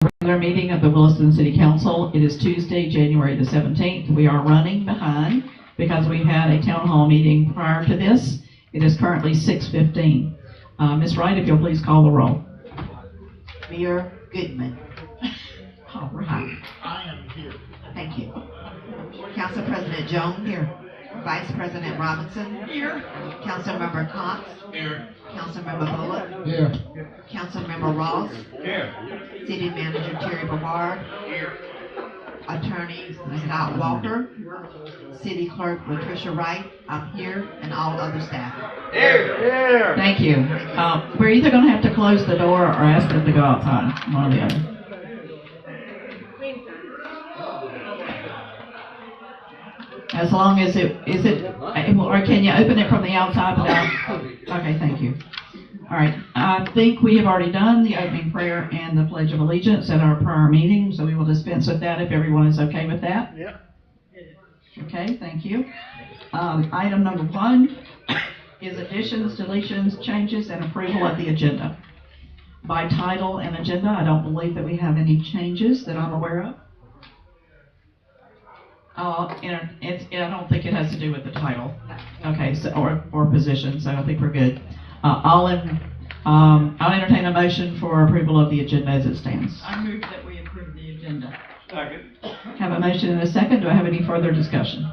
Regular meeting of the Williston City Council. It is Tuesday, January the 17th. We are running behind because we had a town hall meeting prior to this. It is currently 6:15. Ms. Wright, if you'll please call the roll. Mayor Goodman. All right. I am here. Thank you. Council President Jones. Here. Vice President Robinson. Here. Councilmember Cox. Here. Councilmember Bullock. Here. Councilmember Ross. Here. City Manager Terry Brevard. Here. Attorney Scott Walker. City Clerk Latricia Wright. I'm here, and all other staff. Here. Thank you. We're either going to have to close the door or ask them to go outside. One or the other. As long as or can you open it from the outside without? Okay, thank you. All right, I think we have already done the opening prayer and the Pledge of Allegiance at our prior meeting, so we will dispense with that if everyone is okay with that. Yeah. Okay, thank you. Item number 1 is additions, deletions, changes, and approval of the agenda. By title and agenda, I don't believe that we have any changes that I'm aware of. I don't think it has to do with the title. Okay, so or position, so I think we're good. I'll entertain a motion for approval of the agenda as it stands. I move that we approve the agenda. Second. Have a motion and a second. Do I have any further discussion?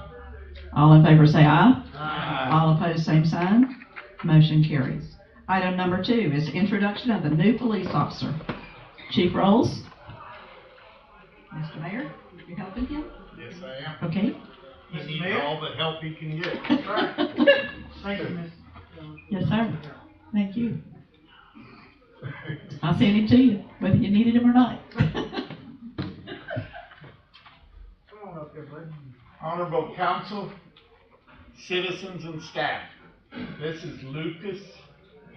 All in favor say aye. Aye. All opposed, same sign. Motion carries. Item number 2 is introduction of the new police officer. Chief Rolls. Mr. Mayor, you helping him? Yes, I am. Okay. He needs all the help he can get. Thank you, Ms. Yes, sir. Thank you. I'll send him to you, whether you needed him or not. Honorable Council, citizens and staff, this is Lucas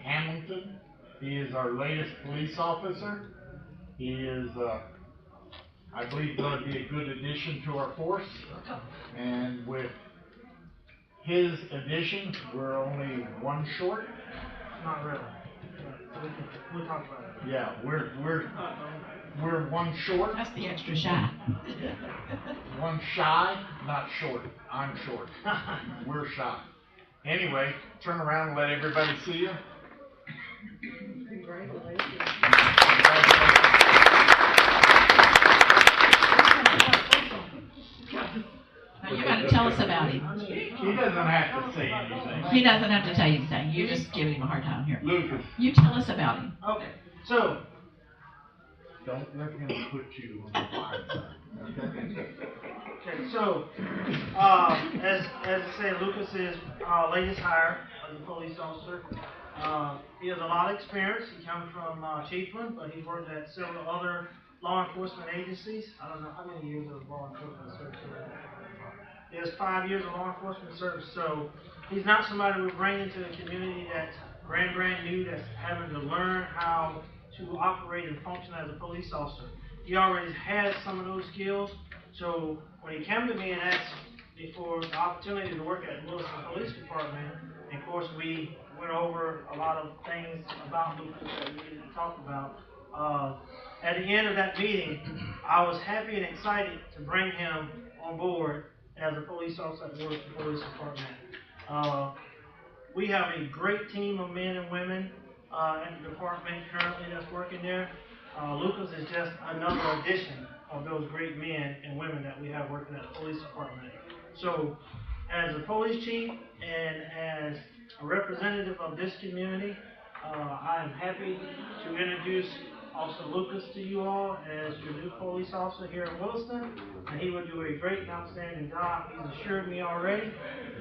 Hamilton. He is our latest police officer. He is, I believe, going to be a good addition to our force. And with his addition, we're only one short. Not really. We'll talk about it. Yeah, we're one short. That's the extra shy. One shy, not short. I'm short. We're shy. Anyway, turn around and let everybody see you. Now you got to tell us about him. He doesn't have to say anything. He doesn't have to tell you anything. You're just giving him a hard time here. Lucas, You tell us about him. Okay, so, don't let him put you on the blind side. as I said, Lucas is our latest hire as a police officer. He has a lot of experience. He comes from Chiefland, but he worked at several other law enforcement agencies. I don't know how many years of law enforcement service. He has 5 years of law enforcement service, so he's not somebody we bring into the community that's brand new, that's having to learn how to operate and function as a police officer. He already has some of those skills, so when he came to me and asked me for the opportunity to work at Williston Police Department, and of course we went over a lot of things about Lucas that we needed to talk about. At the end of that meeting, I was happy and excited to bring him on board as a police officer at the Williston Police Department. We have a great team of men and women in the department currently that's working there. Lucas is just another addition of those great men and women that we have working at the police department. So, as a police chief and as a representative of this community, I am happy to introduce Officer Lucas to you all as your new police officer here in Williston, and he will do a great and outstanding job. He's assured me already,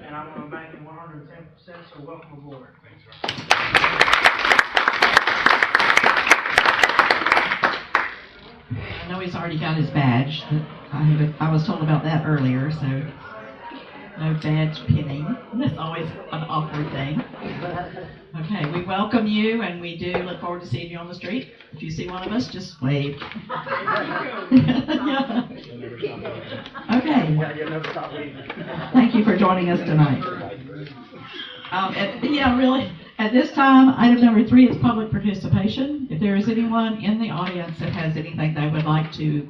and I'm going to back him 110%, so welcome aboard. I know he's already got his badge. I was told about that earlier, so no badge pinning. That's always an awkward thing. Okay, we welcome you, and we do look forward to seeing you on the street. If you see one of us, just wave. Okay. Thank you for joining us tonight. Yeah, really. At this time, item number 3 is public participation. If there is anyone in the audience that has anything they would like to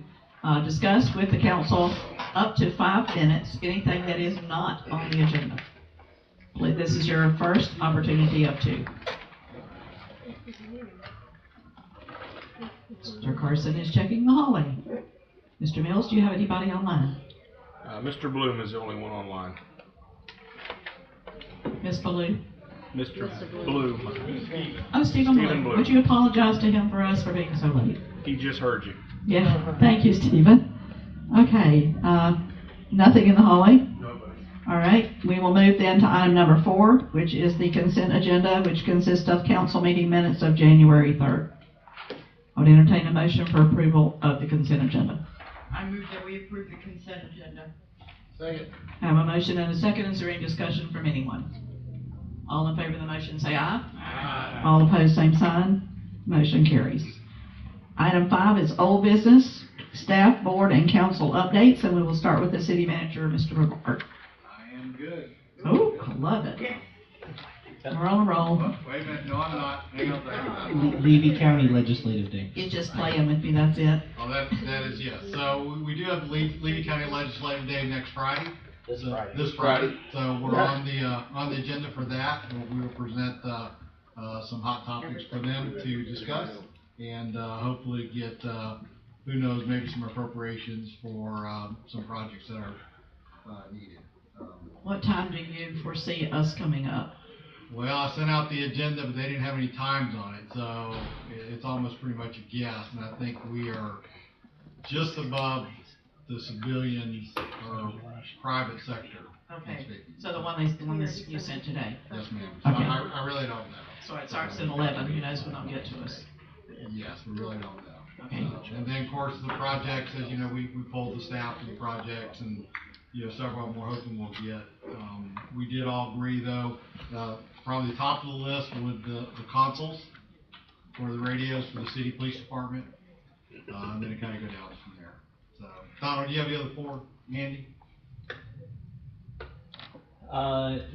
discuss with the council, up to 5 minutes, anything that is not on the agenda. This is your first opportunity of 2. Mr. Carson is checking the hallway. Mr. Mills, do you have anybody online? Mr. Bloom is the only one online. Ms. Ballou? Mr. Bloom. Oh, Stephen Stephen Bloom. Bloom. Would you apologize to him for us for being so late? He just heard you. Yeah, thank you, Stephen. Okay, nothing in the hallway? Nobody. All right, we will move then to item number 4, which is the consent agenda, which consists of council meeting minutes of January 3rd. I would entertain a motion for approval of the consent agenda. I move that we approve the consent agenda. Second. I have a motion and a second. Is there any discussion from anyone? All in favor of the motion, say aye. Aye. All opposed, same sign. Motion carries. Item 5 is old business, staff, board, and council updates, and we will start with the city manager, Mr. McGuire. I am good. Oh, I love it. We're on a roll. Oh, wait a minute, no, I'm not. Hang on a second. Levy County Legislative Day. You're just playing with me, that's it. Oh, that is, yes. So we do have Levy County Legislative Day next Friday. This Friday. So we're on the agenda for that. We will present some hot topics for them to discuss and hopefully get, who knows, maybe some appropriations for some projects that are needed. What time do you foresee us coming up? Well, I sent out the agenda, but they didn't have any times on it, so it's almost pretty much a guess. And I think we are just above the civilian or private sector. Okay, so the one that you sent today. Yes, ma'am. So Okay. I really don't know. So it starts at 11, who knows when they'll get to us. Yes, we really don't know. Okay. And then, of course, the projects, as you know, we pulled the staff for the projects, and several of them we're hoping we'll get. We did all agree, though, probably the top of the list with the consoles for the radios for the city police department, and then it kind of go down from there. So, Donald, do you have the other 4 handy?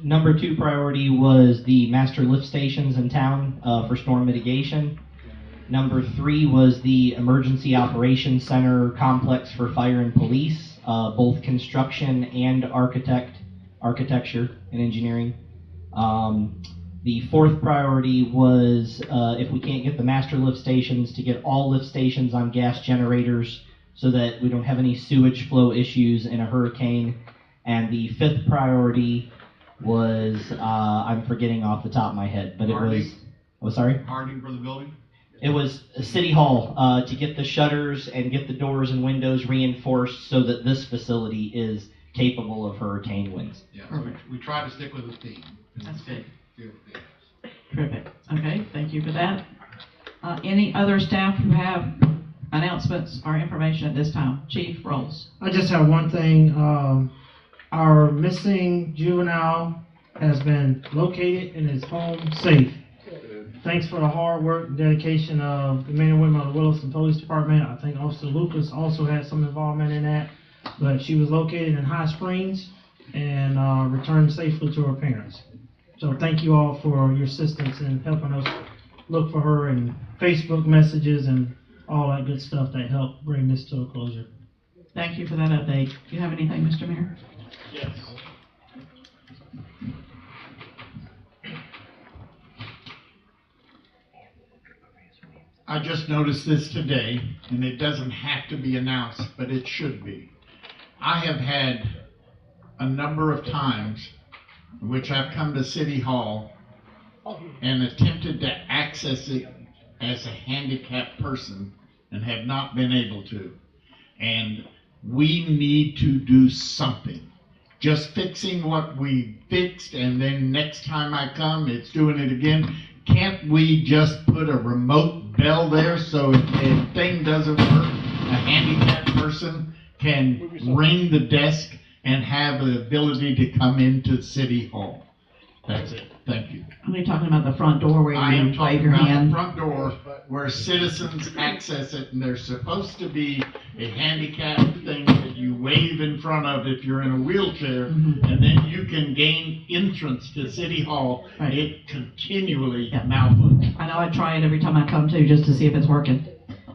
Number 2 priority was the master lift stations in town for storm mitigation. Number 3 was the Emergency Operations Center complex for fire and police, both construction and architecture and engineering. The 4th priority was if we can't get the master lift stations, to get all lift stations on gas generators so that we don't have any sewage flow issues in a hurricane. And the 5th priority was, I'm forgetting off the top of my head, but it was, oh, sorry? Hardening for the building? It was City Hall, to get the shutters and get the doors and windows reinforced so that this facility is capable of hurricane winds. Yeah, so we try to stick with the theme. That's good. Good theme. Terrific. Okay, thank you for that. Any other staff who have announcements or information at this time? Chief Rolls. I just have one thing. Our missing juvenile has been located and is home safe. Thanks for the hard work and dedication of the men and women of the Williston Police Department. I think Officer Lucas also had some involvement in that. But she was located in High Springs and returned safely to her parents. So thank you all for your assistance in helping us look for her, and Facebook messages and all that good stuff that helped bring this to a closure. Thank you for that update. Do you have anything, Mr. Mayor? Yes. I just noticed this today, and it doesn't have to be announced, but it should be. I have had a number of times in which I've come to City Hall and attempted to access it as a handicapped person and have not been able to. And we need to do something. Just fixing what we fixed and then next time I come, it's doing it again. Can't we just put a remote bell there so if a thing doesn't work, a handicapped person can ring the desk and have the ability to come into City Hall? That's it. Thank you. Are you talking about the front door where I you am wave talking your about hand? the front door where citizens access it, and there's supposed to be a handicapped thing that that you wave in front of if you're in a wheelchair, Mhm. and then you can gain entrance to City Hall. Right. It continually Yeah. malfunctions. I know I try it every time I come to, just to see if it's working.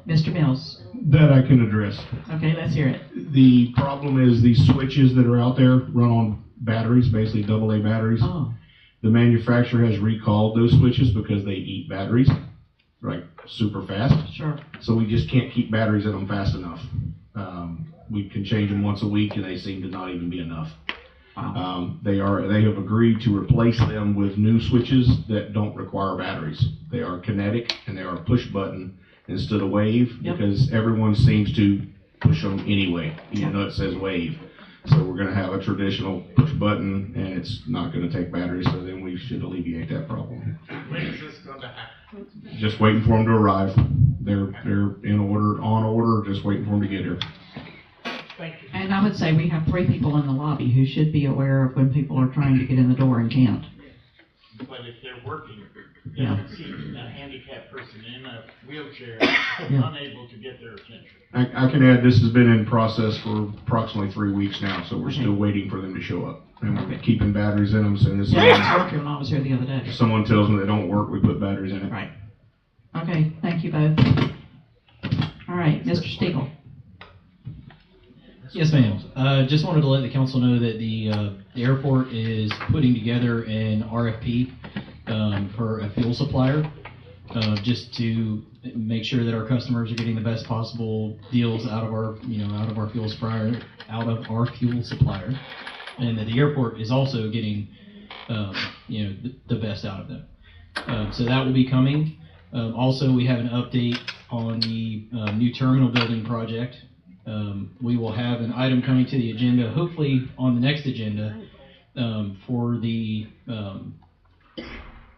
Mr. Mills, That I can address. okay, let's hear it. The problem is these switches that are out there run on batteries, basically AA batteries. Oh, The manufacturer has recalled those switches because they eat batteries, like super fast. sure, So we just can't keep batteries in them fast enough. We can change them once a week and they seem to not even be enough. wow, They have agreed to replace them with new switches that don't require batteries. They are kinetic and they are push button instead of wave, Yep. because everyone seems to push them anyway, even Yep. though it says wave. So we're gonna have a traditional push button and it's not gonna take batteries, so then we should alleviate that problem. When is this gonna happen? Just waiting for them to arrive. They're in order, on order, just waiting for them to get here. Thank you. and I would say we have 3 people in the lobby who should be aware of when people are trying to get in the door and can't. But if they're working, they Yeah. don't see a handicapped person in a wheelchair Yeah. unable to get their attention. I can add, this has been in process for approximately 3 weeks now, so we're Okay. still waiting for them to show up. And we're keeping batteries in them, so as Yeah, it was working when I was here the other day. someone tells me they don't work, we put batteries in it. Right. Okay, thank you both. All right, Mr. Stiegel. Yes, ma'am. Just wanted to let the council know that the airport is putting together an RFP for a fuel supplier, just to make sure that our customers are getting the best possible deals out of our fuel supplier, and that the airport is also getting, the best out of them. So that will be coming. Also, we have an update on the new terminal building project. We will have an item coming to the agenda, hopefully on the next agenda, for the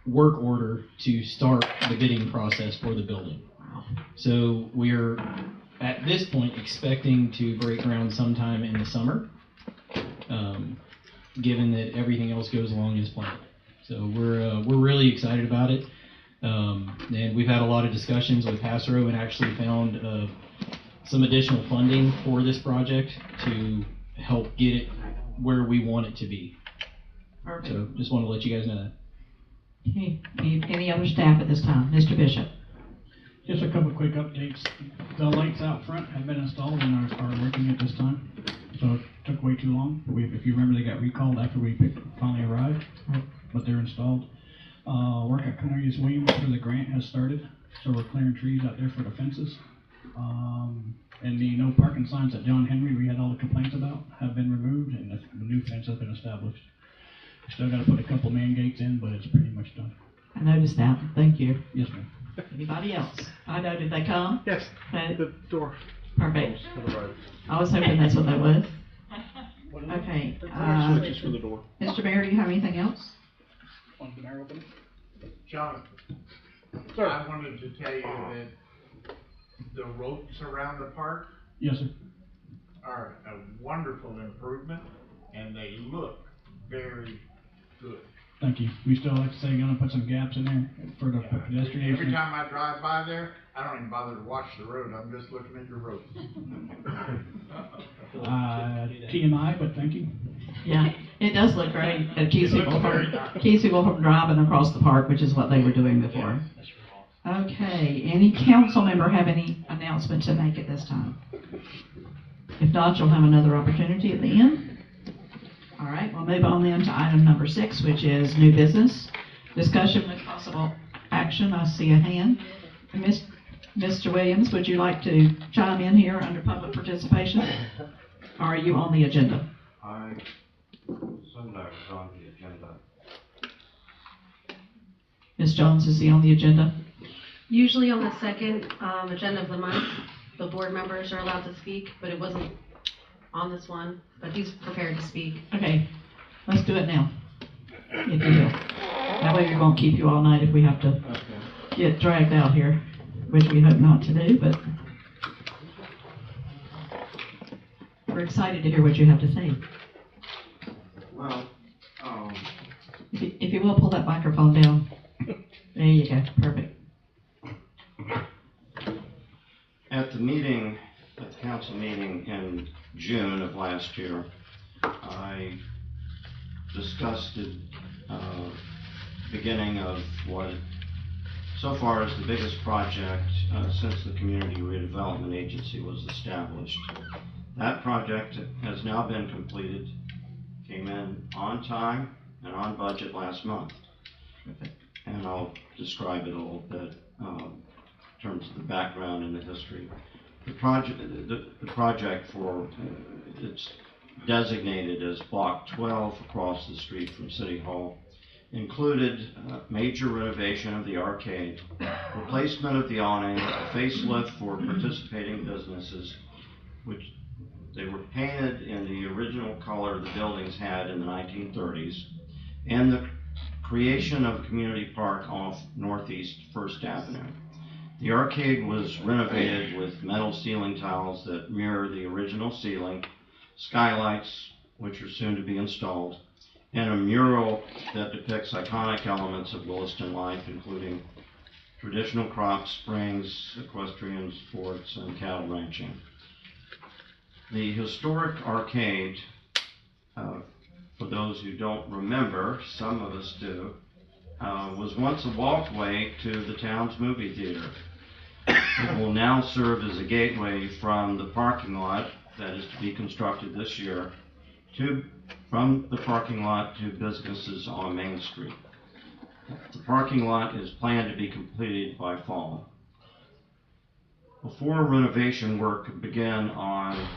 work order to start the bidding process for the building. So we're, at this point, expecting to break ground sometime in the summer, given that everything else goes along as planned. So we're really excited about it. And we've had a lot of discussions with Passero and actually found some additional funding for this project to help get it where we want it to be. Perfect. So just want to let you guys know that. Okay, any other staff at this time? Mr. Bishop? Just a couple of quick updates. The lights out front have been installed and are working at this time, so it took way too long. If you remember, they got recalled after we finally arrived, but they're installed. Work at Cornelius Williams for the grant has started, so we're clearing trees out there for the fences. And the no parking signs at John Henry we had all the complaints about have been removed, and the new fence has been established. Still got to put a couple man gates in, but it's pretty much done. I noticed that. Thank you. Yes, ma'am. Anybody else? I know, did they come? Yes, Okay, the door. perfect. To the right. I was hoping that's what that was. Okay, Switches for the door. Mr. Mayor, do you have anything else? Want the mayor open it? Jonathan, I wanted to tell you that the ropes around the park Yes, sir. are a wonderful improvement, and they look very good. Thank you. We still, like to say, gonna put some gaps in there for the pedestrians. Every time I drive by there, I don't even bother to watch the road, I'm just looking at your ropes. TMI, but thank you. Yeah, it does look great. It keeps It looks people very from, nice. keeps people from driving across the park, which is what they were doing before. Okay, any council member have any announcement to make at this time? If not, you'll have another opportunity at the end. All right, we'll move on then to item number 6, which is new business. Discussion with possible action. I see a hand. Mr. Williams, would you like to chime in here under public participation? Or are you on the agenda? I assumed I was on the agenda. Ms. Jones, is he on the agenda? Usually on the second agenda of the month, the board members are allowed to speak, but it wasn't on this one, but he's prepared to speak. Okay, let's do it now, if you will. That way we won't keep you all night if we have to get dragged out here, which we hope not to do, but we're excited to hear what you have to say. Well, If you will, pull that microphone down. There you go, perfect. at the meeting at the council meeting in June of last year, I discussed the beginning of what so far is the biggest project since the Community Redevelopment Agency was established. That project has now been completed, came in on time and on budget last month. And I'll describe it a little bit in terms of the background and the history. The project for, it's designated as Block 12 across the street from City Hall, included major renovation of the arcade, replacement of the awning, a facelift for participating businesses, which they were painted in the original color the buildings had in the 1930s, and the creation of a community park off Northeast First Avenue. The arcade was renovated with metal ceiling tiles that mirror the original ceiling, skylights, which are soon to be installed, and a mural that depicts iconic elements of Williston life, including traditional crops, springs, equestrian sports, and cattle ranching. The historic arcade, for those who don't remember, some of us do, was once a walkway to the town's movie theater. It will now serve as a gateway from the parking lot that is to be constructed this year from the parking lot to businesses on Main Street. The parking lot is planned to be completed by fall. Before renovation work could begin on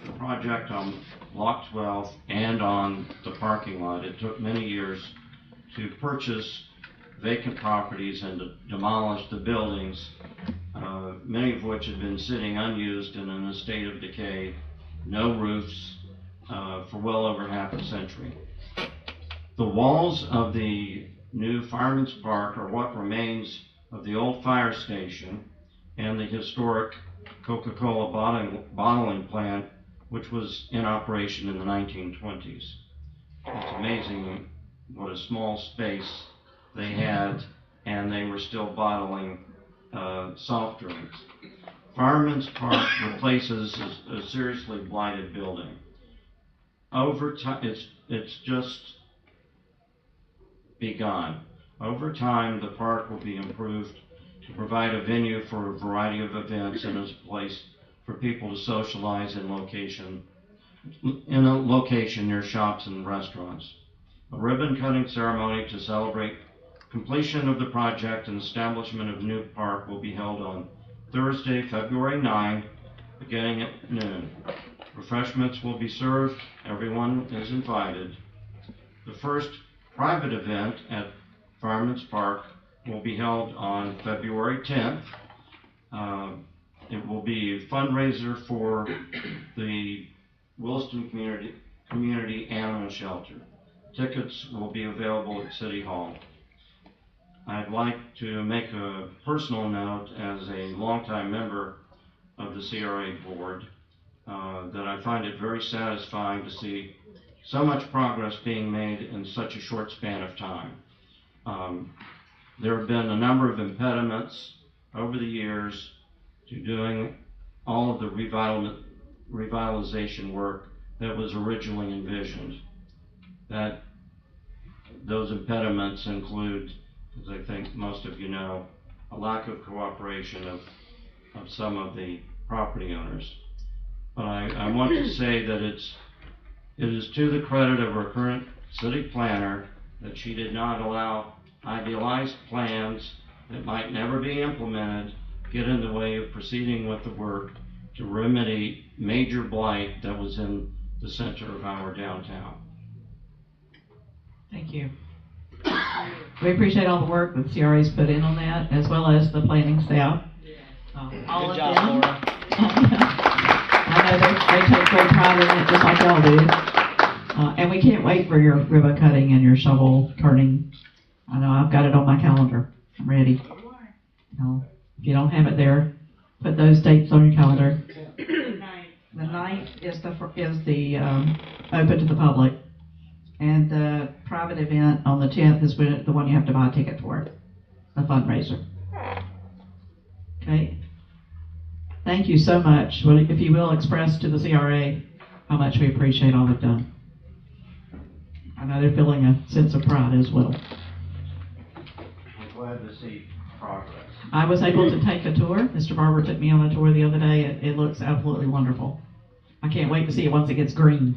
the project on Block 12 and on the parking lot, it took many years to purchase vacant properties and to demolish the buildings, many of which had been sitting unused and in a state of decay, no roofs, for well over half a century. The walls of the new Fireman's Park are what remains of the old fire station and the historic Coca-Cola bottling plant, which was in operation in the 1920s. It's amazing what a small space they had, and they were still bottling soft drinks. Fireman's Park replaces a seriously blighted building. Over time, it's just begun. Over time, the park will be improved to provide a venue for a variety of events and as a place for people to socialize in a location near shops and restaurants. A ribbon cutting ceremony to celebrate completion of the project and establishment of the new park will be held on Thursday, February 9, beginning at noon. Refreshments will be served. Everyone is invited. The first private event at Fireman's Park will be held on February 10th. It will be a fundraiser for the Williston Community Animal Shelter. Tickets will be available at City Hall. I'd like to make a personal note as a longtime member of the CRA board that I find it very satisfying to see so much progress being made in such a short span of time. There have been a number of impediments over the years to doing all of the revitalization work that was originally envisioned. Those impediments include, as I think most of you know, a lack of cooperation of some of the property owners. But I want to say that it is to the credit of our current city planner that she did not allow idealized plans that might never be implemented get in the way of proceeding with the work to remedy major blight that was in the center of our downtown. Thank you. We appreciate all the work that CRA's put in on that, as well as the planning staff. All Good of job, them. Laura. I know they take great pride in it, just like y'all do. And we can't wait for your ribbon cutting and your shovel turning. I know I've got it on my calendar. I'm ready. If you don't have it there, put those dates on your calendar. The 9th is the open to the public, and the private event on the 10th is the one you have to buy a ticket for, the fundraiser. Okay. Thank you so much. Well, if you will express to the CRA how much we appreciate all they've done. I know they're feeling a sense of pride as well. I'm glad to see progress. I was able to take a tour. Mr. Barber took me on a tour the other day. It looks absolutely wonderful. I can't wait to see it once it gets green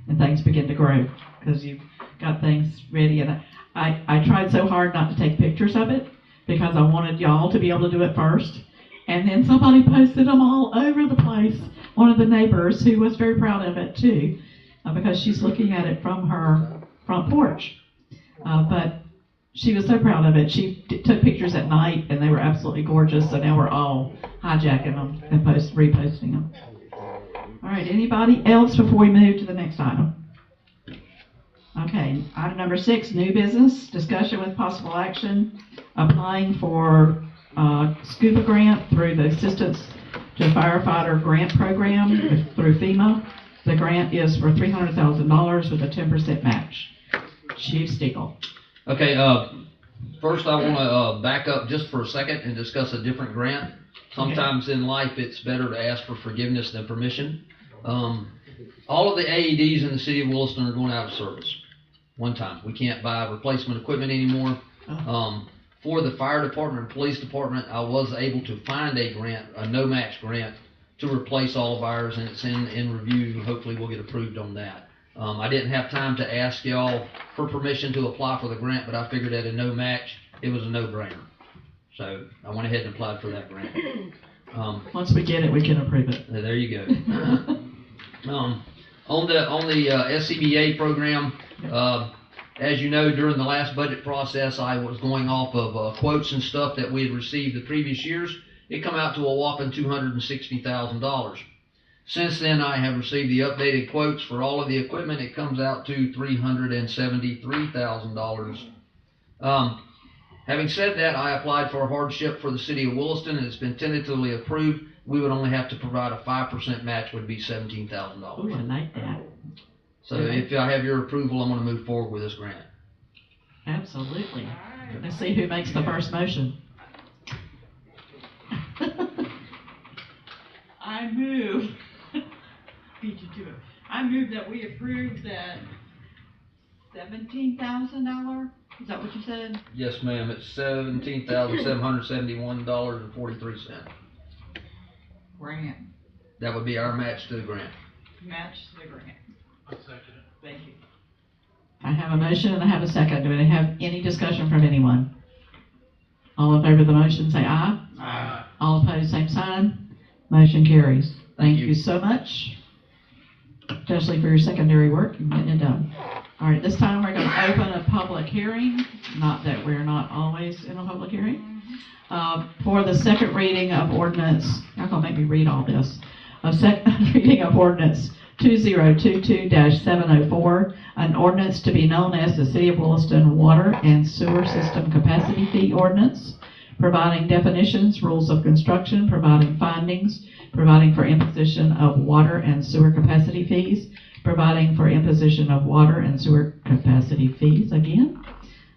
and things begin to grow, because you've got things ready. And I tried so hard not to take pictures of it because I wanted y'all to be able to do it first. And then somebody posted them all over the place. One of the neighbors who was very proud of it too, because she's looking at it from her front porch. But she was so proud of it. She took pictures at night, and they were absolutely gorgeous. So now we're all hijacking them and reposting them. All right, anybody else before we move to the next item? Okay, item number 6, new business, discussion with possible action, applying for SCUPA grant through the Assistance to Firefighter Grant Program through FEMA. The grant is for $300,000 with a 10% match. Chief Stiegel. Okay, first I want to back up just for a second and discuss a different grant. Sometimes in life it's better to ask for forgiveness than permission. All of the AEDs in the city of Williston are going out of service. One time. We can't buy replacement equipment anymore. For the fire department and police department, I was able to find a grant, a no-match grant, to replace all of ours, and it's in review. Hopefully we'll get approved on that. I didn't have time to ask y'all for permission to apply for the grant, but I figured at a no match, it was a no-brainer. So I went ahead and applied for that grant. Once we get it, we can approve it. There you go. On the SCBA program, as you know, during the last budget process, I was going off of quotes and stuff that we had received the previous years. It come out to a whopping $260,000. Since then, I have received the updated quotes for all of the equipment. It comes out to $373,000. Having said that, I applied for a hardship for the city of Williston, and it's been tentatively approved. We would only have to provide a 5% match, would be $17,000. Oh, I like that. So if I have your approval, I'm going to move forward with this grant. Absolutely. Let's see who makes the first motion. I move. Beat you to it. I move that we approve that $17,000. Is that what you said? Yes, ma'am. It's $17,771.43. Grant. That would be our match to the grant. Match the grant. I'll second it. Thank you. I have a motion and I have a second. Do I have any discussion from anyone? All in favor of the motion, say aye. Aye. All opposed, same sign. Motion carries. Thank you so much, especially for your secondary work and getting it done. All right, this time we're going to open a public hearing. Not that we're not always in a public hearing. For the second reading of ordinance, y'all gonna make me read all this. A second reading of ordinance 2022-704, an ordinance to be known as the City of Williston Water and Sewer System Capacity Fee Ordinance, providing definitions, rules of construction, providing findings, providing for imposition of water and sewer capacity fees, providing for imposition of water and sewer capacity fees again.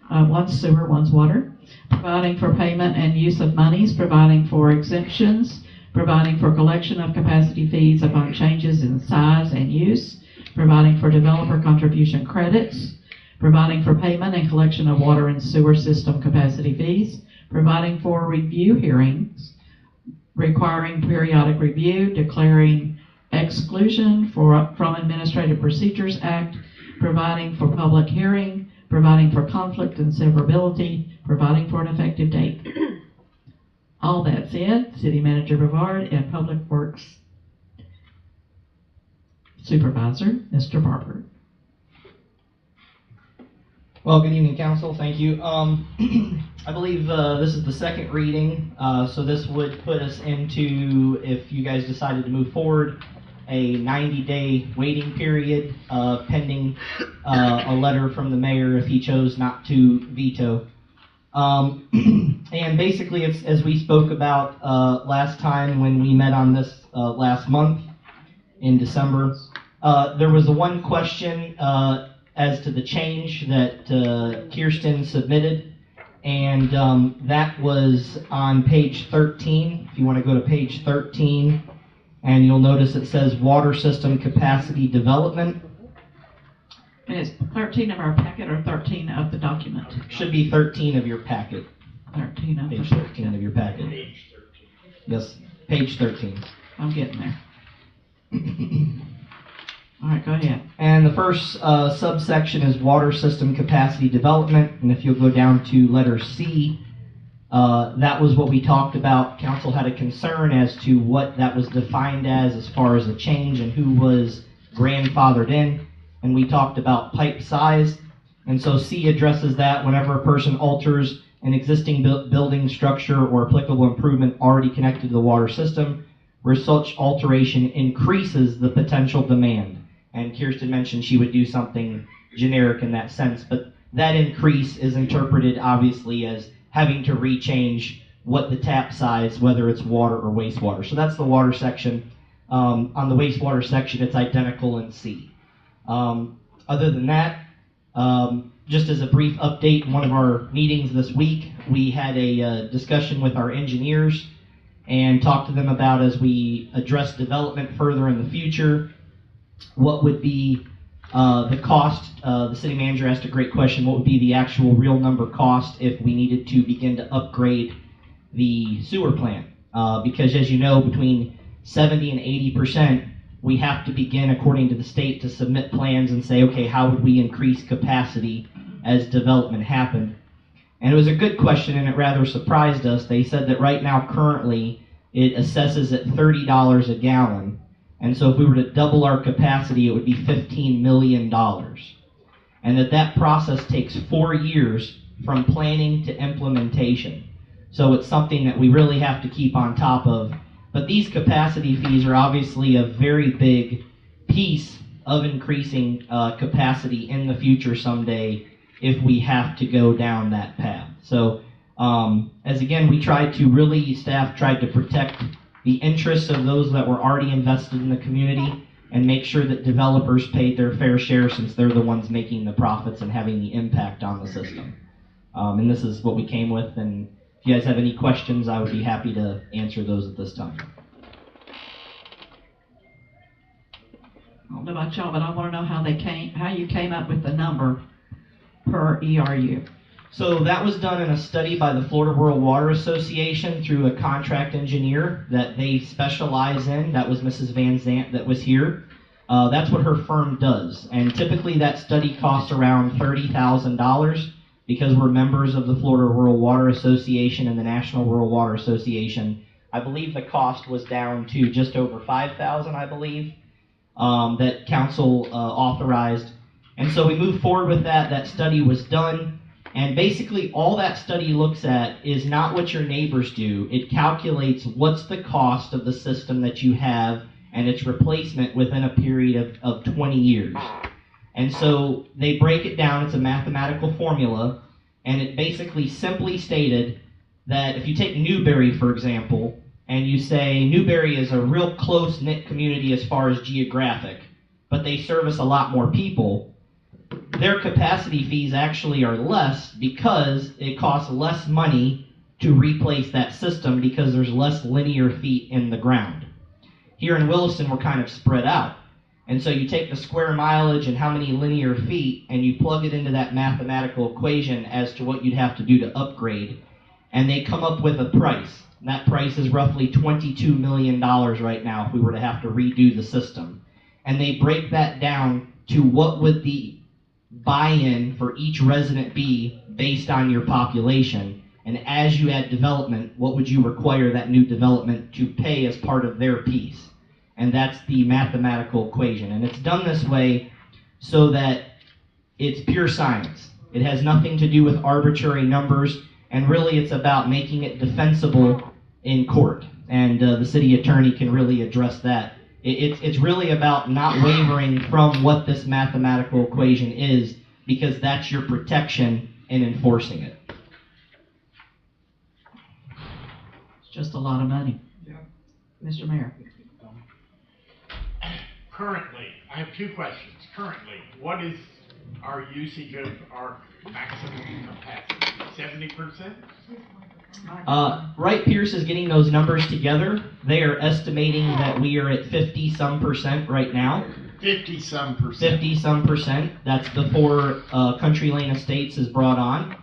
One's sewer, one's water. Providing for payment and use of monies, providing for exemptions, providing for collection of capacity fees upon changes in size and use, providing for developer contribution credits, providing for payment and collection of water and sewer system capacity fees, providing for review hearings, requiring periodic review, declaring exclusion from Administrative Procedures Act, providing for public hearing, providing for conflict and severability, providing for an effective date. All that said, City Manager Brevard and Public Works Supervisor, Mr. Barber. Well, good evening, Council. Thank you. I believe this is the second reading, so this would put us into, if you guys decided to move forward, a 90-day waiting period pending a letter from the mayor if he chose not to veto. And basically, it's as we spoke about last time when we met on this last month in December. There was the one question as to the change that Kirsten submitted, And that was on page 13. If you want to go to page 13, and you'll notice it says water system capacity development. And it's 13 of our packet or 13 of the document? Should be 13 of your packet. 13 of Page the 13 of your packet. Yes, page 13. I'm getting there. All right, go ahead. And the first subsection is water system capacity development. And if you'll go down to letter C, that was what we talked about. Council had a concern as to what that was defined as far as a change and who was grandfathered in. And we talked about pipe size. And so C addresses that whenever a person alters an existing building structure or applicable improvement already connected to the water system, where such alteration increases the potential demand. And Kirsten mentioned she would do something generic in that sense, but that increase is interpreted obviously as having to rechange what the tap size, whether it's water or wastewater. So that's the water section. On the wastewater section, it's identical in C. Other than that, just as a brief update, in one of our meetings this week, we had a discussion with our engineers and talked to them about, as we address development further in the future, what would be the cost. The city manager asked a great question: what would be the actual real number cost if we needed to begin to upgrade the sewer plant? Because as you know, between 70 and 80%, we have to begin, according to the state, to submit plans and say, okay, how would we increase capacity as development happened? And it was a good question, and it rather surprised us. They said that right now, currently, it assesses at $30 a gallon. And so if we were to double our capacity, it would be $15 million. And that process takes 4 years from planning to implementation. So it's something that we really have to keep on top of. But these capacity fees are obviously a very big piece of increasing capacity in the future someday if we have to go down that path. So as again, staff tried to protect the interests of those that were already invested in the community and make sure that developers paid their fair share, since they're the ones making the profits and having the impact on the system. And this is what we came with, and if you guys have any questions, I would be happy to answer those at this time. I don't know about y'all, but I want to know how you came up with the number per ERU. So that was done in a study by the Florida Rural Water Association through a contract engineer that they specialize in. That was Mrs. Van Zant that was here. That's what her firm does. And typically that study costs around $30,000 because we're members of the Florida Rural Water Association and the National Rural Water Association. I believe the cost was down to just over $5,000, I believe, that council authorized. And so we moved forward with that. That study was done. And basically all that study looks at is not what your neighbors do. It calculates what's the cost of the system that you have and its replacement within a period of 20 years. And so they break it down. It's a mathematical formula. And it basically simply stated that if you take Newberry, for example, and you say Newberry is a real close-knit community as far as geographic, but they service a lot more people, their capacity fees actually are less because it costs less money to replace that system because there's less linear feet in the ground. Here in Williston, we're kind of spread out. And so you take the square mileage and how many linear feet, and you plug it into that mathematical equation as to what you'd have to do to upgrade, and they come up with a price. And that price is roughly $22 million right now if we were to have to redo the system. And they break that down to what would the buy-in for each resident be based on your population, and as you add development, what would you require that new development to pay as part of their piece? And that's the mathematical equation. And it's done this way so that it's pure science. It has nothing to do with arbitrary numbers, and really it's about making it defensible in court. And the city attorney can really address that. It's really about not wavering from what this mathematical equation is, because that's your protection in enforcing it. It's just a lot of money. Yeah. Mr. Mayor. Currently, I have two questions. Currently, what is our usage of our maximum capacity? 70%? Wright Pierce is getting those numbers together. They are estimating that we are at 50-some% right now. 50-some%. 50-some%. That's before Country Lane Estates is brought on.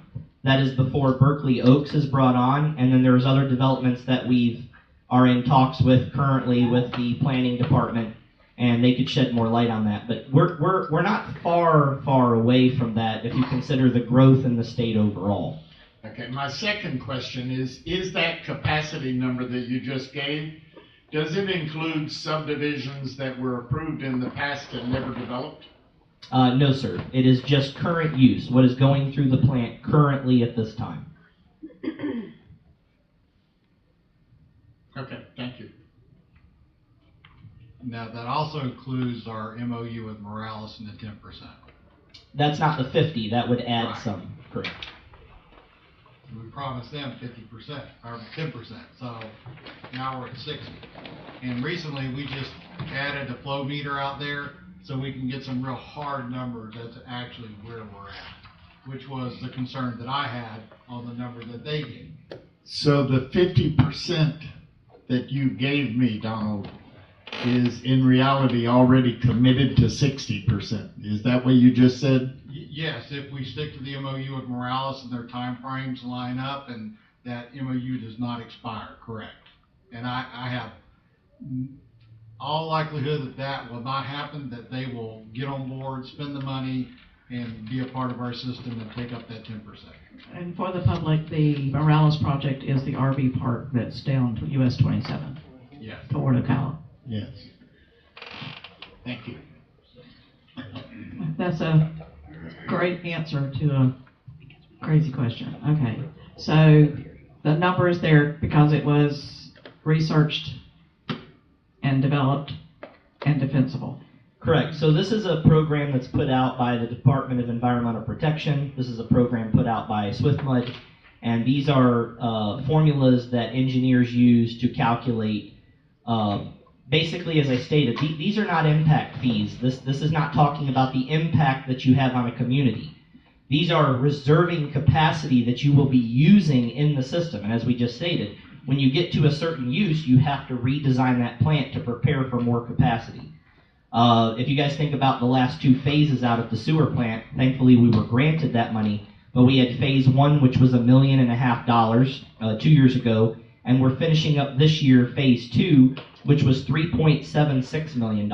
That is before Berkeley Oaks is brought on. And then there's other developments that we are in talks with currently with the planning department, and they could shed more light on that. But we're not far away from that if you consider the growth in the state overall. Okay, my second question is that capacity number that you just gave, does it include subdivisions that were approved in the past and never developed? No, sir. It is just current use, what is going through the plant currently at this time. Okay, thank you. Now, that also includes our MOU with Morales and the 10%. That's not the 50, that would add Right. some, correct. We promised them 50%, or 10%, so now we're at 60. And recently, we just added a flow meter out there so we can get some real hard numbers as to actually where we're at, which was the concern that I had on the number that they gave. So the 50% that you gave me, Donald, is in reality already committed to 60%. Is that what you just said? Yes, if we stick to the MOU with Morales and their timeframes line up and that MOU does not expire, correct. And I have all likelihood that that will not happen, that they will get on board, spend the money, and be a part of our system and take up that 10%. And for the public, the Morales project is the RV park that's down to US 27 Yes. toward Ocala. Yes. Thank you. That's a great answer to a crazy question. Okay, so the number is there because it was researched and developed and defensible. Correct. So this is a program that's put out by the Department of Environmental Protection. This is a program put out by SwiftMud. And these are formulas that engineers use to calculate, basically, as I stated, these are not impact fees. This is not talking about the impact that you have on a community. These are reserving capacity that you will be using in the system. And as we just stated, when you get to a certain use, you have to redesign that plant to prepare for more capacity. If you guys think about the last two phases out at the sewer plant, thankfully we were granted that money, but we had phase one, which was $1.5 million 2 years ago, and we're finishing up this year phase two, which was $3.76 million.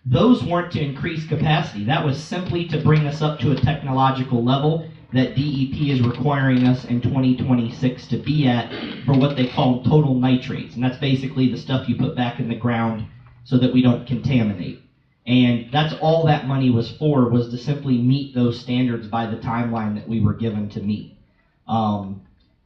Those weren't to increase capacity. That was simply to bring us up to a technological level that DEP is requiring us in 2026 to be at for what they call total nitrates. And that's basically the stuff you put back in the ground so that we don't contaminate. And that's all that money was for, was to simply meet those standards by the timeline that we were given to meet.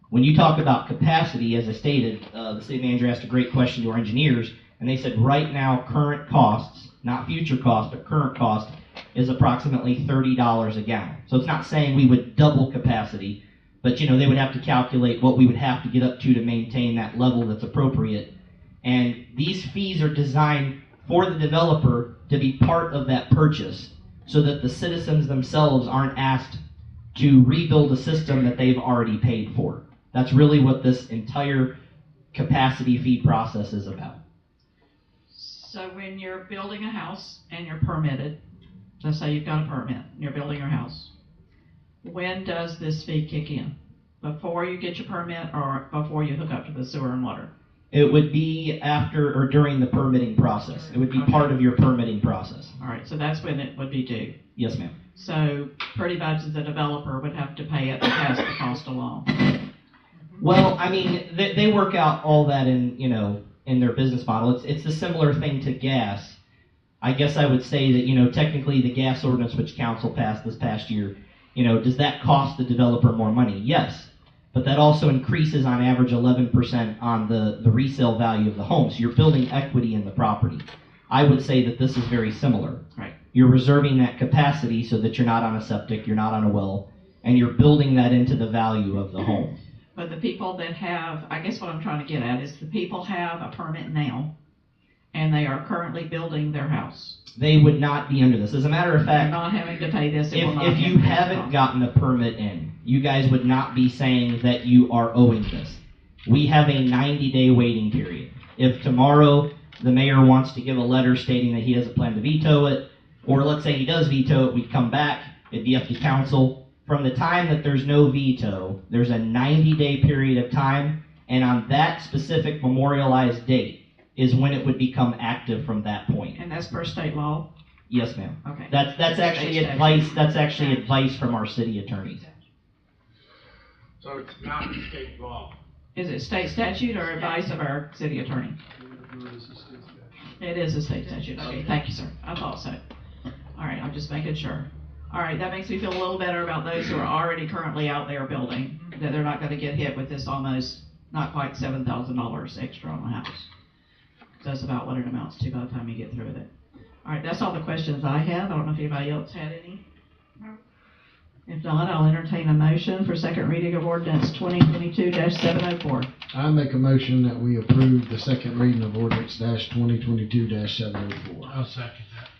When you talk about capacity, as I stated, the city manager asked a great question to our engineers, and they said right now current costs, not future costs, but current cost, is approximately $30 a gallon. So it's not saying we would double capacity, but they would have to calculate what we would have to get up to maintain that level that's appropriate. And these fees are designed for the developer to be part of that purchase so that the citizens themselves aren't asked to rebuild a system that they've already paid for. That's really what this entire capacity fee process is about. So when you're building a house and you're permitted, let's say you've got a permit, and you're building your house, when does this fee kick in? Before you get your permit or before you hook up to the sewer and water? It would be after or during the permitting process. It would be part of your permitting process. All right, so that's when it would be due. Yes, ma'am. So pretty much the developer would have to pay it to pass the cost along. Well, I mean, they work out all that in their business model. It's a similar thing to gas. I guess I would say that, technically the gas ordinance which council passed this past year, does that cost the developer more money? Yes. But that also increases on average 11% on the resale value of the home. So you're building equity in the property. I would say that this is very similar. Right. You're reserving that capacity so that you're not on a septic, you're not on a well, and you're building that into the value of the home. But the people that have, I guess what I'm trying to get at is the people have a permit now, and they are currently building their house. They would not be under this. As a matter of They're fact, not having to pay this. It will not if you impact them. haven't gotten a permit in, you guys would not be saying that you are owing this. We have a 90-day waiting period. If tomorrow the mayor wants to give a letter stating that he doesn't plan to veto it, or let's say he does veto it, we'd come back, it'd be up to council. From the time that there's no veto, there's a 90-day period of time, and on that specific memorialized date is when it would become active from that point. And that's per state law? Yes, ma'am. Okay. That's actually State advice. That's actually advice from our city attorneys. So it's not state law. Is it state statute or advice of our city attorney? It is a state statute. Okay, thank you, sir. I thought so. All right, I'm just making sure. All right, that makes me feel a little better about those who are already currently out there building, that they're not going to get hit with this almost not quite $7,000 extra on the house. That's about what it amounts to by the time you get through with it. All right, that's all the questions I have. I don't know if anybody else had any. If not, I'll entertain a motion for second reading of ordinance 2022-704. I make a motion that we approve the second reading of ordinance -2022-704. I'll second that.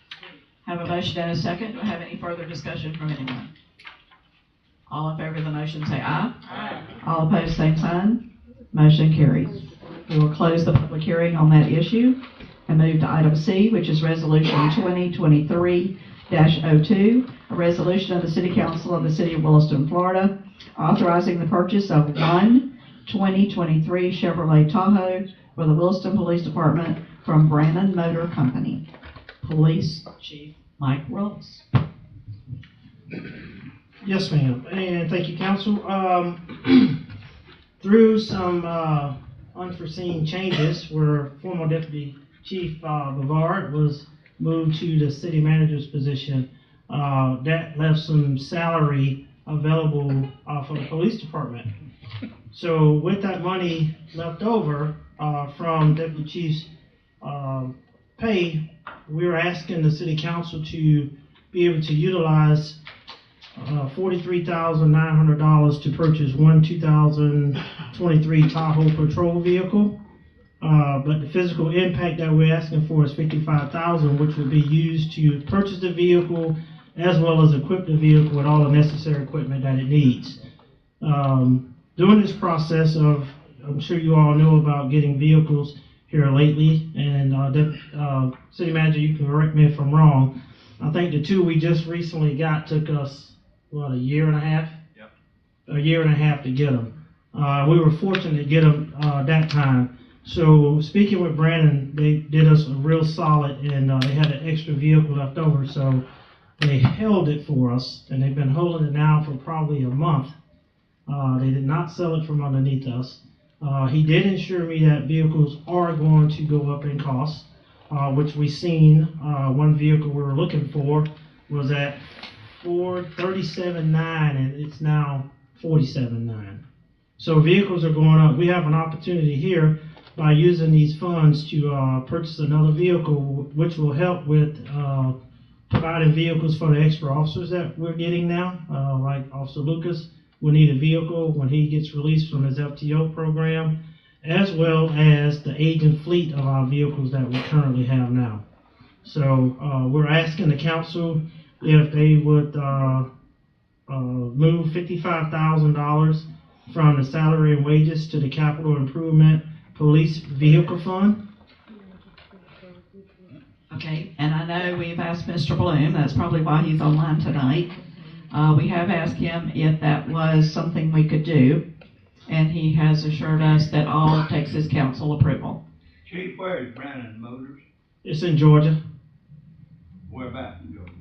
Have a motion and a second. Do I have any further discussion from anyone? All in favor of the motion say aye. Aye. All opposed, same sign. Motion carries. We will close the public hearing on that issue and move to item C, which is resolution 2023-02, a resolution of the City Council of the City of Williston, Florida, authorizing the purchase of one 2023 Chevrolet Tahoe for the Williston Police Department from Brannan Motor Company. Police Chief Mike Rolls. Yes, ma'am, and thank you, council. Through some unforeseen changes where former Deputy Chief Bavard was moved to the city manager's position, that left some salary available for the police department. So with that money left over from Deputy Chief's pay, we're asking the city council to be able to utilize $43,900 to purchase one 2023 Tahoe patrol vehicle. But the physical impact that we're asking for is $55,000, which will be used to purchase the vehicle as well as equip the vehicle with all the necessary equipment that it needs. During this process of, I'm sure you all know about getting vehicles here lately, and City Manager, you can correct me if I'm wrong. I think the two we just recently got took us, what, a year and a half? Yep. A year and a half to get them. We were fortunate to get them that time. So speaking with Brandon, they did us a real solid, and they had an extra vehicle left over, so they held it for us, and they've been holding it now for probably a month. They did not sell it from underneath us. He did assure me that vehicles are going to go up in cost, which we seen. One vehicle we were looking for was at $37,900, and it's now $47,900. So vehicles are going up. We have an opportunity here by using these funds to purchase another vehicle, which will help with providing vehicles for the extra officers that we're getting now. Like Officer Lucas will need a vehicle when he gets released from his FTO program, as well as the aging fleet of our vehicles that we currently have now. So we're asking the council if they would move $55,000 from the salary and wages to the capital improvement police vehicle fund. Okay, and I know we've asked Mr. Bloom, that's probably why he's online tonight. We have asked him if that was something we could do, and he has assured us that all it takes is council approval. Chief, where is Brannan Motors? It's in Georgia. Where about in Georgia?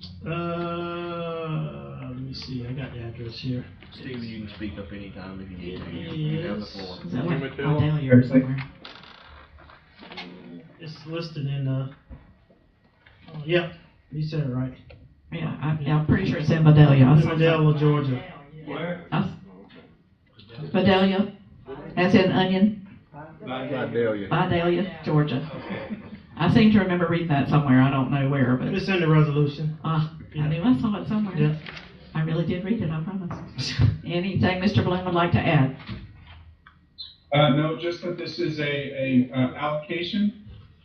Let me see, I got the address here. Stephen, you can speak up anytime if you need to. Yes. You have the floor. Is that like Vidalia or somewhere? It's listed in yeah, you said it right. Yeah, I'm pretty sure it's in Vidalia. It's in Vidalia, Georgia. Where? Vidalia, as in onion. Vidalia. Vidalia, Georgia. I seem to remember reading that somewhere. I don't know where, but It's in the resolution. I knew I saw it somewhere. Yeah. I really did read it, I promise. Anything Mr. Bloom would like to add? No, just that this is a allocation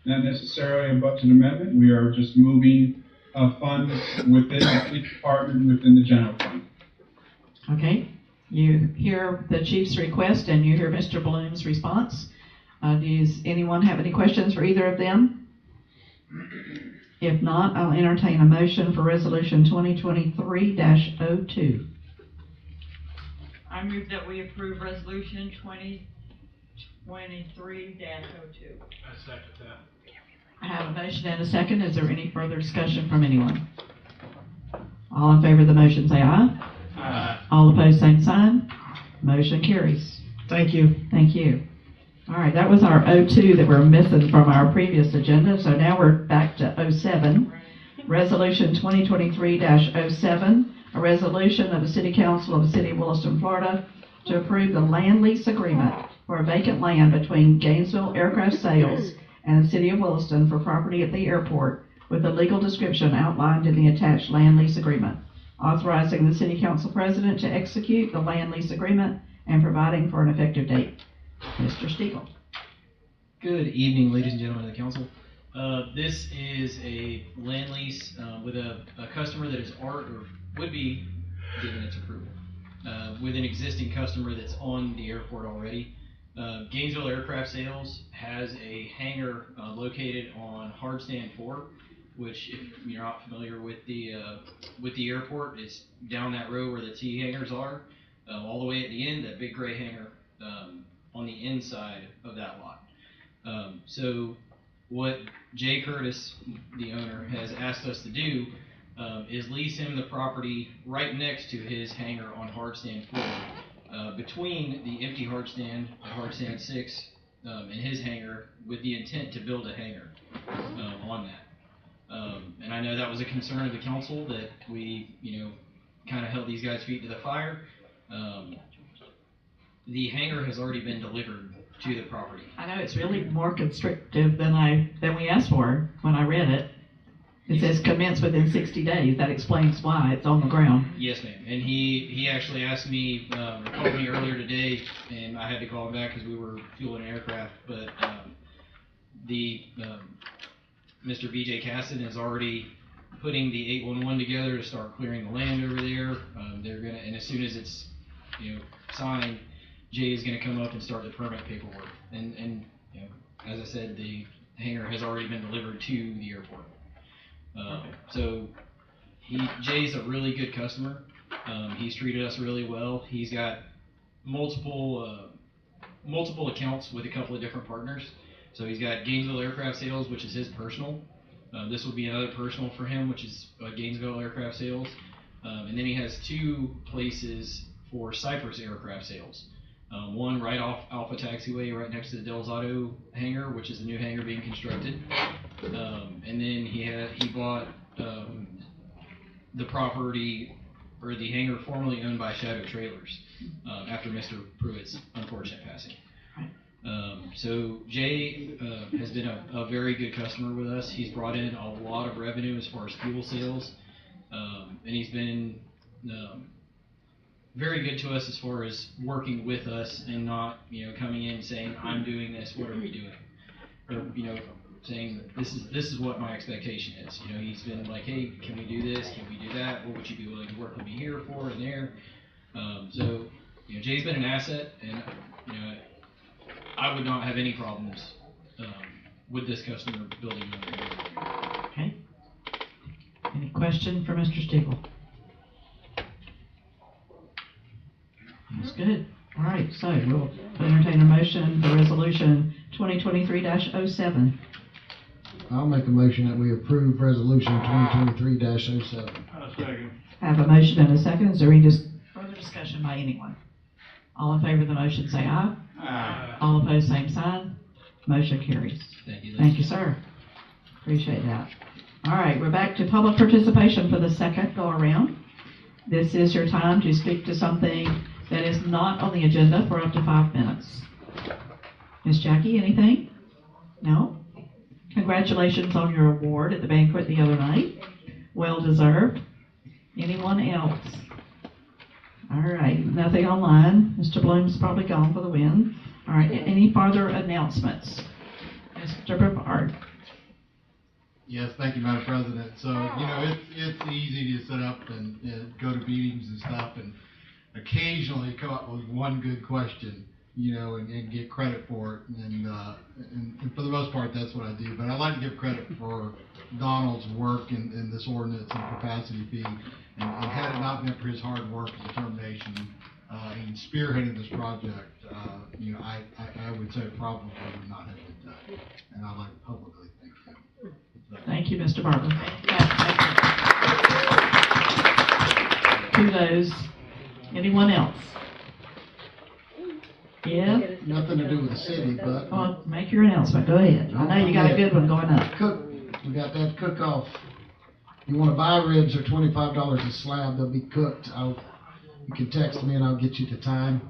not necessarily a budget amendment. We are just moving funds within the police department, within the general fund. Okay, you hear the chief's request and you hear Mr. Bloom's response. Does anyone have any questions for either of them? If not, I'll entertain a motion for resolution 2023-02. I move that we approve resolution 2023-02. I second that. I have a motion and a second. Is there any further discussion from anyone? All in favor of the motion say aye. Aye. All opposed, same sign. Motion carries. Thank you. Thank you. All right, that was our 02 that we're missing from our previous agenda. So now we're back to 07. Resolution 2023-07, a resolution of the City Council of the City of Williston, Florida, to approve the land lease agreement for a vacant land between Gainesville Aircraft Sales and the City of Williston for property at the airport with the legal description outlined in the attached land lease agreement, authorizing the City Council President to execute the land lease agreement and providing for an effective date. Mr. Stiegel. Good evening, ladies and gentlemen of the council. This is a land lease with a customer that is would be given its approval with an existing customer that's on the airport already. Gainesville Aircraft Sales has a hangar located on Hardstand 4, which, if you're not familiar with the airport, it's down that road where the T hangars are, all the way at the end, that big gray hangar on the inside of that lot. So what Jay Curtis, the owner, has asked us to do is lease him the property right next to his hangar on Hardstand 4, between the empty Hardstand at Hardstand 6 and his hangar, with the intent to build a hangar on that. And I know that was a concern of the council, that we, kind of held these guys' feet to the fire. The hangar has already been delivered to the property. I know it's really more constrictive than we asked for when I read it. It says commence within 60 days. That explains why it's on the ground. Yes, ma'am. And he actually asked me, called me earlier today, and I had to call him back because we were fueling an aircraft. But Mr. VJ Casson is already putting the 811 together to start clearing the land over there. And as soon as it's signed, Jay is going to come up and start the permit paperwork. And as I said, the hangar has already been delivered to the airport. So Jay's a really good customer. He's treated us really well. He's got multiple accounts with a couple of different partners. So he's got Gainesville Aircraft Sales, which is his personal. This will be another personal for him, which is Gainesville Aircraft Sales. And then he has two places for Cypress Aircraft Sales. One right off Alpha Taxiway, right next to the Del's Auto hangar, which is a new hangar being constructed. And then he bought the property, or the hangar formerly owned by Shadow Trailers, after Mr. Pruitt's unfortunate passing. So Jay has been a very good customer with us. He's brought in a lot of revenue as far as fuel sales, and he's been very good to us as far as working with us and not, coming in saying, I'm doing this, what are we doing? Or, saying, this is what my expectation is. He's been like, hey, can we do this? Can we do that? What would you be willing to work with me here for and there? So, Jay's been an asset, and, I would not have any problems with this customer building another hangar. Okay. Any question for Mr. Stiegel? That's good. All right, so we'll entertain a motion for resolution 2023-07. I'll make a motion that we approve resolution 2023-07. I'll second. Have a motion and a second. Is there any further discussion by anyone? All in favor of the motion say aye. Aye. All opposed, same sign. Motion carries. Thank you. Thank you, sir. Appreciate that. All right, we're back to public participation for the second go around. This is your time to speak to something that is not on the agenda for up to 5 minutes. Miss Jackie, anything? No? Congratulations on your award at the banquet the other night. Well deserved. Anyone else? All right, nothing online. Mr. Bloom's probably gone for the win. All right, any further announcements? Mr. Brevard. Yes, thank you, Madam President. So, you know, it's easy to set up and go to meetings and stuff and occasionally come up with one good question, you know, and get credit for it. And for the most part, that's what I do. But I like to give credit for Donald's work in this ordinance and capacity fee. And had it not been for his hard work and determination in spearheading this project, you know, I would say probably would not have been done. And I'd like to publicly thank him. Thank you, Mr. Barber. Kudos. Anyone else? Yeah? Nothing to do with the city, but. Well, make your announcement. Go ahead. I know you got a good one going up. We got that cook-off. You wanna buy ribs, they're $25 a slab, they'll be cooked. You can text me and I'll get you the time.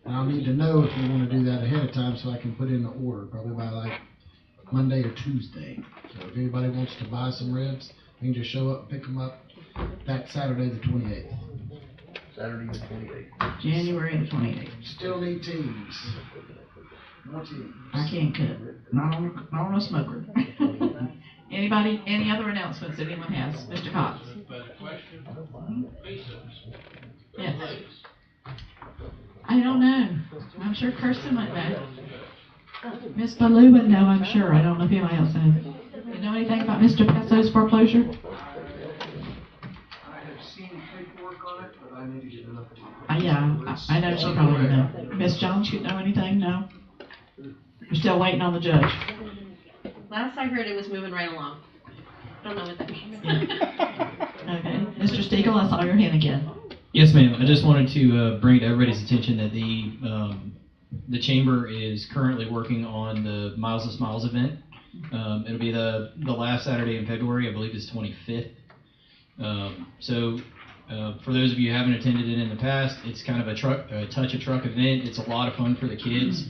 And I'll need to know if you wanna do that ahead of time so I can put in the order, probably by like Monday or Tuesday. So if anybody wants to buy some ribs, you can just show up and pick them up that Saturday the 28th. Saturday the 28th. January the 28th. Still need teams. More teams. I can't cook. Not on a smoker. Anybody, any other announcements that anyone has? Mr. Cox? Yes. I don't know. I'm sure Kirsten might know. Miss Ballou would know, I'm sure. I don't know if anybody else knows. You know anything about Mr. Pesso's foreclosure? I have seen paperwork on it, but I need to get an update. Yeah, I know she probably would know. Miss Jones, you know anything? No? You're still waiting on the judge? Last I heard, it was moving right along. Don't know what that means. Okay. Mr. Stiegel, I saw your hand again. Yes, ma'am. I just wanted to bring to everybody's attention that the chamber is currently working on the Miles and Smiles event. It'll be the last Saturday in February. I believe it's 25th. So for those of you who haven't attended it in the past, it's kind of a touch a truck event. It's a lot of fun for the kids.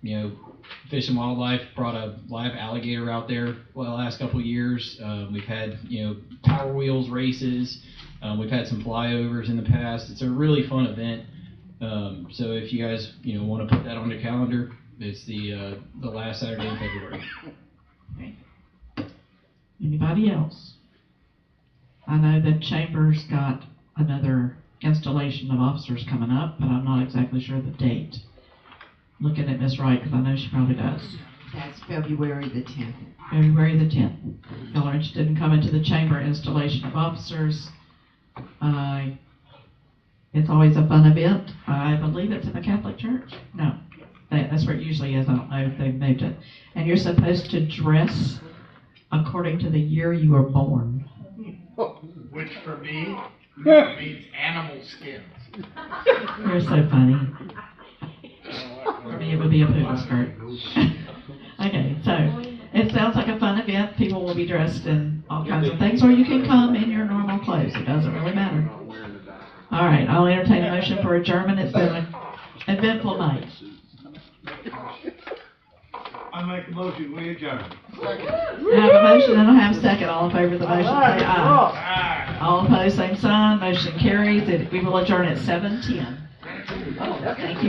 You know, Fish and Wildlife brought a live alligator out there the last couple of years. We've had, you know, Power Wheels races. We've had some flyovers in the past. It's a really fun event. So if you guys, you know, want to put that on your calendar, it's the last Saturday in February. Okay. Anybody else? I know that Chamber's got another installation of officers coming up, but I'm not exactly sure the date. Looking at Miss Wright, because I know she probably does. That's February the 10th. February the 10th. If y'all are interested in coming to the Chamber installation of officers, it's always a fun event. I believe it's in the Catholic Church. No, that's where it usually is. I don't know if they've moved it. And you're supposed to dress according to the year you were born. Which for me means animal skins. You're so funny. For me, it would be a poodle skirt. Okay, so it sounds like a fun event. People will be dressed in all kinds of things, or you can come in your normal clothes. It doesn't really matter. All right, I'll entertain a motion for adjournment. It's been an eventful night. I make a motion, we adjourn. I have a motion and I have a second. All in favor of the motion, say aye. All opposed, same sign. Motion carries. We will adjourn at 7:10. Thank you.